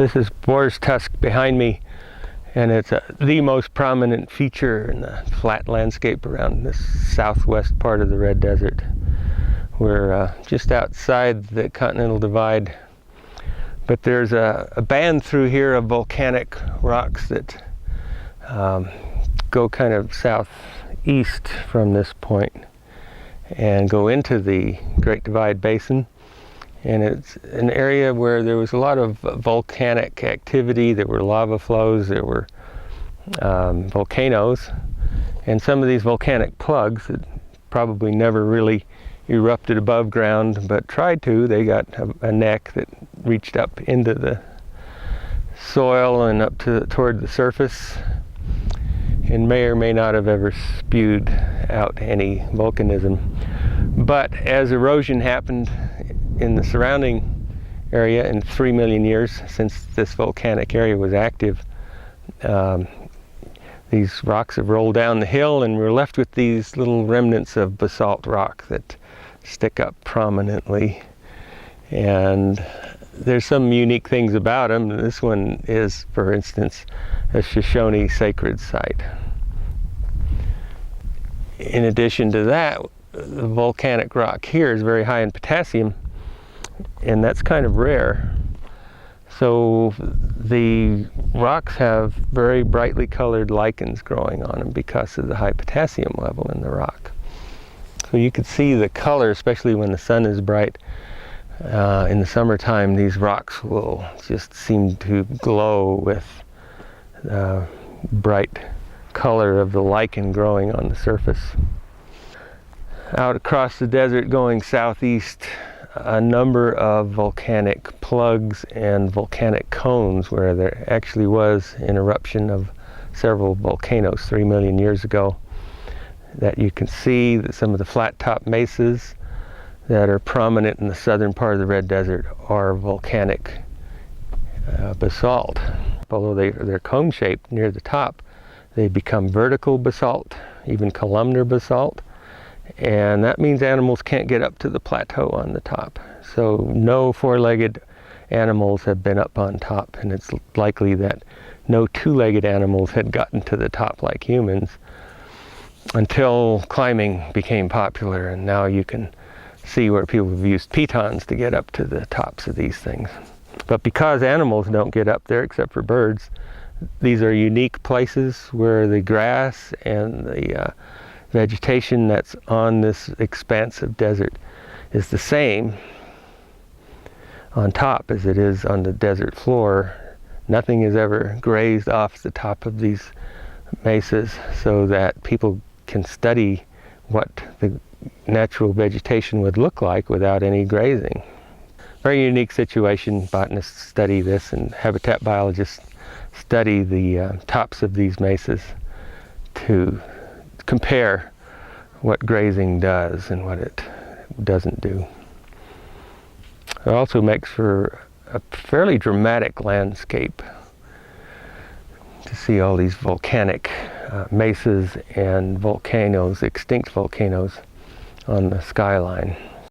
This is Boars Tusk behind me, and it's the most prominent feature in the flat landscape around this southwest part of the Red Desert. We're just outside the Continental Divide, but there's a band through here of volcanic rocks that go kind of southeast from this point and go into the Great Divide Basin. And it's an area where there was a lot of volcanic activity. There were lava flows, there were volcanoes, and some of these volcanic plugs that probably never really erupted above ground, but tried to. They got a neck that reached up into the soil and up toward the surface, and may or may not have ever spewed out any volcanism. But as erosion happened in the surrounding area in 3 million years since this volcanic area was active, these rocks have rolled down the hill, and we're left with these little remnants of basalt rock that stick up prominently. And there's some unique things about them. This one is, for instance, a Shoshone sacred site. In addition to that, the volcanic rock here is very high in potassium, and that's kind of rare. So the rocks have very brightly colored lichens growing on them because of the high potassium level in the rock. So you could see the color, especially when the sun is bright. In the summertime, these rocks will just seem to glow with bright color of the lichen growing on the surface. Out across the desert going southeast, a number of volcanic plugs and volcanic cones where there actually was an eruption of several volcanoes 3 million years ago, that you can see that some of the flat top mesas that are prominent in the southern part of the Red Desert are volcanic basalt. Although they're cone shaped near the top, they become vertical basalt, even columnar basalt. And that means animals can't get up to the plateau on the top. So no four-legged animals have been up on top, and it's likely that no two-legged animals had gotten to the top like humans until climbing became popular, and now you can see where people have used pitons to get up to the tops of these things. But because animals don't get up there except for birds, these are unique places where the grass and the vegetation that's on this expansive desert is the same on top as it is on the desert floor. Nothing is ever grazed off the top of these mesas, so that people can study what the natural vegetation would look like without any grazing. Very unique situation. Botanists study this, and habitat biologists study the tops of these mesas to compare what grazing does and what it doesn't do. It also makes for a fairly dramatic landscape to see all these volcanic mesas and volcanoes, extinct volcanoes, on the skyline.